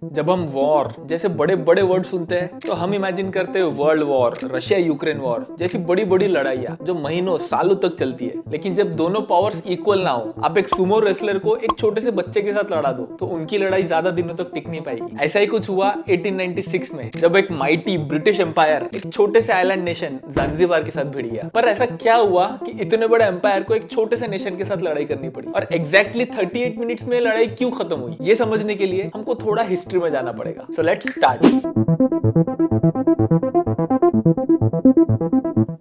जब हम वॉर जैसे बड़े बड़े वर्ड सुनते हैं तो हम इमेजिन करते हैं world war, Russia Ukraine war जैसी बड़ी बड़ी लड़ाइयाँ जो महीनों सालों तक चलती है। लेकिन जब दोनों पावर्स इक्वल ना हो, आप एक सुमो रेसलर को एक छोटे से बच्चे के साथ लड़ा दो तो उनकी लड़ाई ज्यादा दिनों तक टिक नहीं पाएगी। ऐसा ही कुछ हुआ 1896 में, जब एक माइटी ब्रिटिश एम्पायर एक छोटे से आइलैंड नेशन ज़ांज़ीबार के साथ भिड़ गया। पर ऐसा क्या हुआ कि इतने बड़े एम्पायर को एक छोटे से नेशन के साथ लड़ाई करनी पड़ी, और एग्जैक्टली 38 मिनट्स में लड़ाई क्यों खत्म हुई, ये समझने के लिए हमको थोड़ा हिस्ट्री में जाना पड़ेगा। So let's start.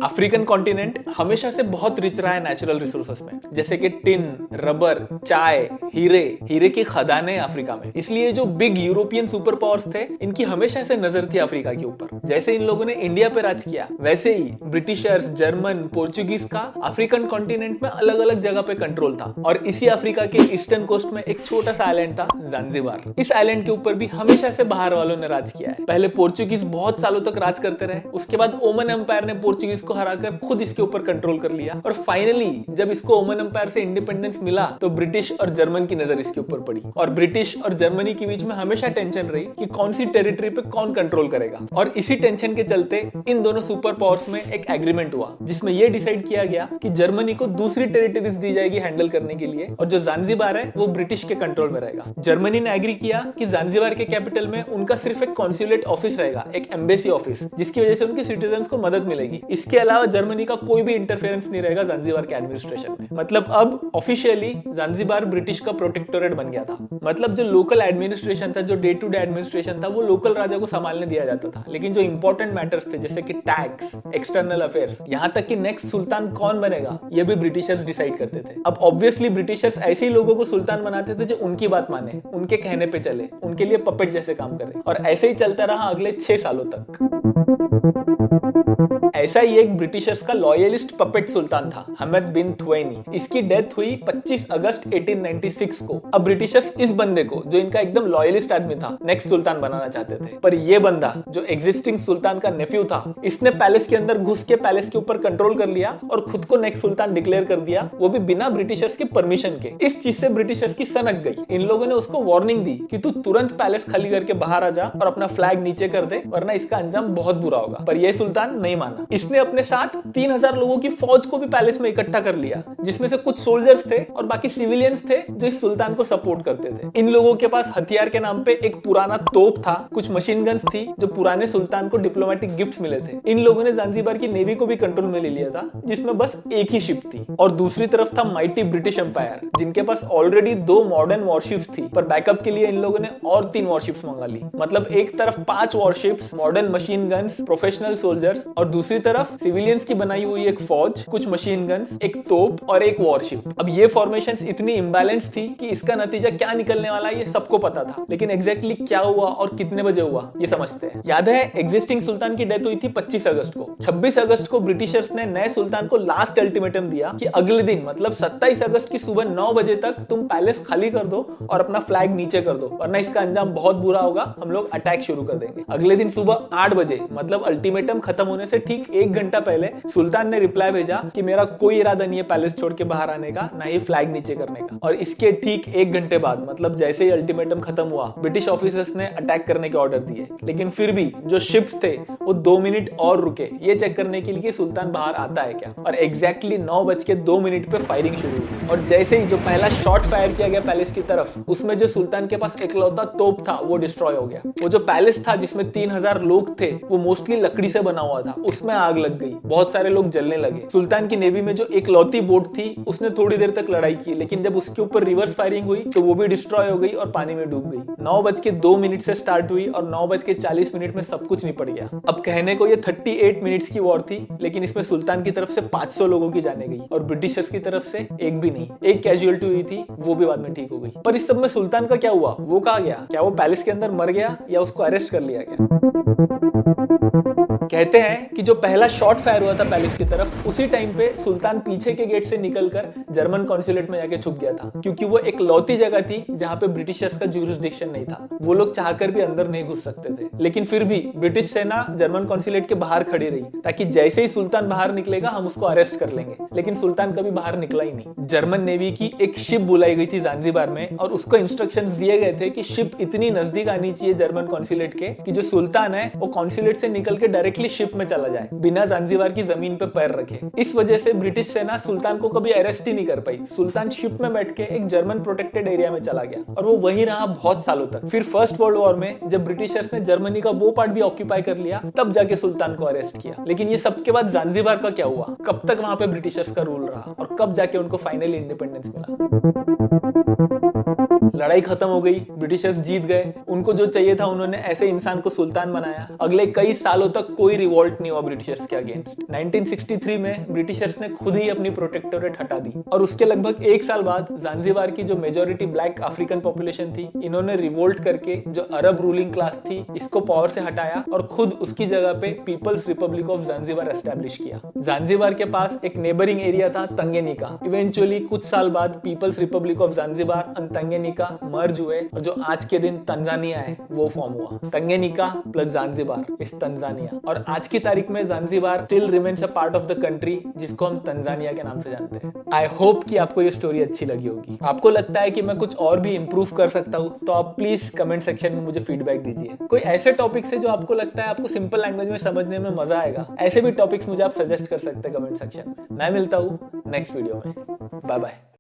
African continent हमेशा से बहुत रिच रहा है नेचुरल रिसोर्सेस में, जैसे कि टिन, रबर, चाय, हीरे की खदानें अफ्रीका में। इसलिए जो बिग यूरोपियन सुपर पावर्स थे, इनकी हमेशा से नजर थी अफ्रीका के ऊपर। जैसे इन लोगों ने इंडिया पे राज किया, वैसे ही ब्रिटिशर्स, जर्मन, पोर्चुगीज का अफ्रीकन कॉन्टिनेंट में अलग अलग जगह पे कंट्रोल था। और इसी अफ्रीका के ईस्टर्न कोस्ट में एक छोटा सा आइलैंड था ज़ांज़ीबार। इस आइलैंड के ऊपर भी हमेशा से बाहर वालों ने राज किया है। पहले पोर्चुगीज बहुत सालों तक राज करते रहे, उसके बाद ओमन एम्पायर ने पोर्चुगीज को हराकर खुद इसके ऊपर कंट्रोल कर लिया, और फाइनली जब इसको ओमन एम्पायर से इंडिपेंडेंस मिला तो ब्रिटिश और जर्मन की नजर इसके ऊपर पड़ी। और ब्रिटिश और जर्मनी के बीच में हमेशा टेंशन रही कि कौन सी टेरिटरी पे कौन कंट्रोल करेगा। और इसी टेंशन के चलते इन दोनों सुपर पावर्स में एक एग्रीमेंट हुआ, जिसमें यह डिसाइड किया गया कि जर्मनी को दूसरी टेरिटरीज दी जाएगी हैंडल करने के लिए, और जो ज़ांज़ीबार है वो ब्रिटिश के कंट्रोल में रहेगा। जर्मनी ने एग्री किया कि ज़ांज़ीबार के कैपिटल में उनका सिर्फ एक कॉन्सुलेट ऑफिस रहेगा, एक एम्बेसी ऑफिस, जिसकी वजह से उनके सिटीजन्स को मदद मिलेगी। इसके अलावा जर्मनी का कोई भी इंटरफेरेंस नहीं रहेगा ज़ांज़ीबार के एडमिनिस्ट्रेशन में। मतलब अब ऑफिशियली ज़ांज़ीबार ब्रिटिश का प्रोटेक्टोरेट बन गया था। मतलब जो लोकल एडमिनिस्ट्रेशन था, जो डे टू डे एडमिनिस्ट्रेशन था, वो लोकल राजा को संभालने दिया जाता था। लेकिन जो इंपॉर्टेंट मैटर्स थे, जैसे कि टैक्स, एक्सटर्नल अफेयर्स, यहाँ तक कि नेक्स्ट सुल्तान कौन बनेगा, ये भी ब्रिटिशर्स डिसाइड करते थे। अब ऑब्वियसली ब्रिटिशर्स ऐसे ही लोगों को सुल्तान बनाते थे जो उनकी बात माने, उनके कहने पे चले, उनके लिए पपेट जैसे काम करे। और ऐसे ही चलता रहा अगले 6 सालों तक। ऐसा ही एक ब्रिटिशर्स का लॉयलिस्ट पपेट सुल्तान था, हमद बिन थुवैनी। इसकी डेथ हुई 25 अगस्त 1896 को। अब ब्रिटिशर्स इस बंदे को, जो इनका एकदम लॉयलिस्ट आदमी था, नेक्स्ट सुल्तान बनाना चाहते थे। पर ये बंदा, जो एग्जिस्टिंग सुल्तान का नेफ्यू था, इसने पैलेस के अंदर घुस के पैलेस के ऊपर कंट्रोल कर लिया और खुद को नेक्स्ट सुल्तान डिक्लेयर कर दिया, वो भी बिना ब्रिटिशर्स के परमिशन के। इस चीज से ब्रिटिशर्स की सनक गई। इन लोगों ने उसको वार्निंग दी कि तू तुरंत पैलेस खाली करके बाहर आ जा और अपना फ्लैग नीचे कर दे, वरना इसका अंजाम बहुत बुरा होगा। पर यह सुल्तान नहीं माना। इसने अपने साथ 3000 लोगों की फौज को भी पैलेस में इकट्ठा कर लिया, जिसमें से कुछ सोल्जर्स थे और बाकी सिविलियंस थे जो इस सुल्तान को सपोर्ट करते थे। इन लोगों के पास हथियार के नाम पे एक पुराना तोप था, कुछ मशीन गन्स थी जो पुराने सुल्तान को डिप्लोमेटिक गिफ्ट्स मिले थे। इन लोगों ने ज़ांज़ीबार की नेवी को भी कंट्रोल में ले लिया था, जिसमें बस एक ही शिप थी। और दूसरी तरफ था माइटी ब्रिटिश एम्पायर, जिनके पास ऑलरेडी 2 मॉडर्न वॉरशिप्स थी, पर बैकअप के लिए इन लोगों ने और 3 वॉरशिप्स मंगा ली। मतलब एक तरफ 5 warships, modern machine guns, professional soldiers, और दूसरी तरफ सिविलियंस की बनाई हुई एक फौज, कुछ मशीन गन्स, एक तोप और एक वॉरशिप। अब ये फॉर्मेशंस इतनी इम्बैलेंस थी कि इसका नतीजा क्या निकलने वाला है ये सबको पता था, लेकिन एग्जैक्टली क्या हुआ और कितने बजे हुआ ये समझते हैं। याद है एग्जिस्टिंग सुल्तान की डेथ हुई थी 25 अगस्त को। 26 अगस्त को ब्रिटिशर्स ने नए सुल्तान को लास्ट अल्टीमेटम दिया कि अगले दिन, मतलब 27 अगस्त की सुबह 9 बजे तक तुम पैलेस खाली कर दो और अपना फ्लैग नीचे कर दो, वरना इसका अंजाम बहुत बुरा होगा, हम लोग अटैक शुरू कर देंगे। अगले दिन सुबह 8 बजे, मतलब अल्टीमेटम खत्म होने से ठीक 1 घंटा पहले, सुल्तान ने रिप्लाई भेजा कि मेरा कोई इरादा नहीं है पैलेस छोड़ के बाहर आने का, ना ही फ्लैग नीचे करने का। और इसके ठीक 1 घंटे बाद, मतलब जैसे ही अल्टीमेटम खत्म हुआ, ब्रिटिश ऑफिसर्स ने अटैक करने के ऑर्डर दिए। लेकिन फिर भी जो शिप्स थे वो 2 मिनट और रुके, ये चेक करने के लिए कि सुल्तान बाहर आता है क्या। और एग्जैक्टली 9:02 पे फायरिंग शुरू हुई। और जैसे ही जो पहला शॉट फायर किया गया पैलेस की तरफ, उसमें जो सुल्तान के पास इकलौता तोप था वो डिस्ट्रॉय हो गया। वो जो पैलेस था जिसमें 3000 लोग थे, वो मोस्टली लकड़ी से बना हुआ था, उसमें आग लग गई, बहुत सारे लोग जलने लगे। सुल्तान की नेवी में जो इकलौती बोट थी, उसने थोड़ी देर तक लड़ाई की, लेकिन जब उसके ऊपर रिवर्स फायरिंग हुई तो वो भी डिस्ट्रॉय हो गई और पानी में डूब गई। 9:02 से स्टार्ट हुई और 9:40 में सब कुछ निपट गया। अब कहने को ये 38 मिनट्स की वॉर थी, लेकिन इसमें सुल्तान की तरफ से 500 लोगों की जाने गई और ब्रिटिशर्स की तरफ से एक भी नहीं। एक कैजुअलिटी हुई थी, वो भी बाद में ठीक हो गई। पर इस सब में सुल्तान का क्या हुआ, वो कहाँ गया? क्या वो पैलेस के अंदर मर गया या उसको अरेस्ट कर लिया गया? कहते हैं कि जो पहला शॉट फायर हुआ था पैलेस की तरफ, उसी टाइम पे सुल्तान पीछे के गेट से निकलकर जर्मन कॉन्सुलेट में जाके छुप गया था, क्योंकि वो एक लौती जगह थी जहां पे ब्रिटिशर्स का ज्यूरिसडिक्शन नहीं था। वो लोग चाहकर भी अंदर नहीं घुस सकते थे। लेकिन फिर भी ब्रिटिश सेना जर्मन कॉन्सुलेट के बाहर खड़ी रही, ताकि जैसे ही सुल्तान बाहर निकलेगा हम उसको अरेस्ट कर लेंगे। लेकिन सुल्तान कभी बाहर निकला ही नहीं। जर्मन नेवी की एक शिप बुलाई गई थी ज़ांज़ीबार में, और उसको इंस्ट्रक्शंस दिए गए थे कि शिप इतनी नजदीक आनी चाहिए जर्मन कॉन्सुलेट के कि जो सुल्तान है वो कॉन्सुलेट से निकल के डायरेक्टली शिप में चला जाए, बिना ज़ांज़ीबार की जमीन पे पैर रखे। इस वजह से ब्रिटिश सेना सुल्तान को कभी अरेस्ट ही नहीं कर पाई। सुल्तान शिप में बैठ के एक जर्मन प्रोटेक्टेड एरिया में चला गया और वो वहीं रहा बहुत सालों तक। फिर फर्स्ट वर्ल्ड वॉर में जब ब्रिटिशर्स ने जर्मनी का वो पार्ट भी ऑक्यूपाई कर लिया, तब जाके सुल्तान को अरेस्ट किया। लेकिन ये सबके बाद ज़ांज़ीबार का क्या हुआ? कब तक वहां पे ब्रिटिशर्स का रूल रहा और कब जाके उनको फाइनली इंडिपेंडेंस मिला? लड़ाई खत्म हो गई, ब्रिटिशर्स जीत गए। उनको जो चाहिए था उन्होंने ऐसे इंसान को सुल्तान बनाया। अगले कई सालों तक कोई रिवॉल्ट नहीं हुआ ब्रिटिशर्स के अगेंस्ट। 1963 में ब्रिटिशर्स ने खुद ही अपनी प्रोटेक्टोरेट हटा दी और उसके लगभग एक साल बाद ज़ांज़ीबार की जो मेजॉरिटी ब्लैक अफ्रीकन पॉपुलेशन थी, इन्होंने रिवोल्ट करके जो अरब रूलिंग क्लास थी इसको पावर से हटाया और खुद उसकी जगह पे people's republic of Zanzibar establish किया। ज़ांज़ीबार के पास एक नेबरिंग एरिया था तंगेनिका। इवेंचुअली कुछ साल बाद पीपल्स रिपब्लिक ऑफ ज़ांज़ीबार और तंगेनिका मर्ज हुए और जो आज के दिन तंजानिया है वो फॉर्म हुआ। तंगेनिका प्लस ज़ांज़ीबार इस तंजानिया। और आज की तारीख में Zanzibar still remains a part of the country जिसको हम तंजानिया के नाम से जानते हैं। आई होप कि आपको ये स्टोरी अच्छी लगी होगी। आपको लगता है कि मैं कुछ और भी इंप्रूव कर सकता हूँ तो आप प्लीज कमेंट सेक्शन में मुझे फीडबैक दीजिए। कोई ऐसे टॉपिक्स है जो आपको लगता है आपको सिंपल लैंग्वेज में समझने में मजा आएगा, ऐसे भी टॉपिक्स मुझे आप सजेस्ट कर सकते हैं कमेंट सेक्शन में। मैं मिलता हूँ नेक्स्ट वीडियो में। Bye bye.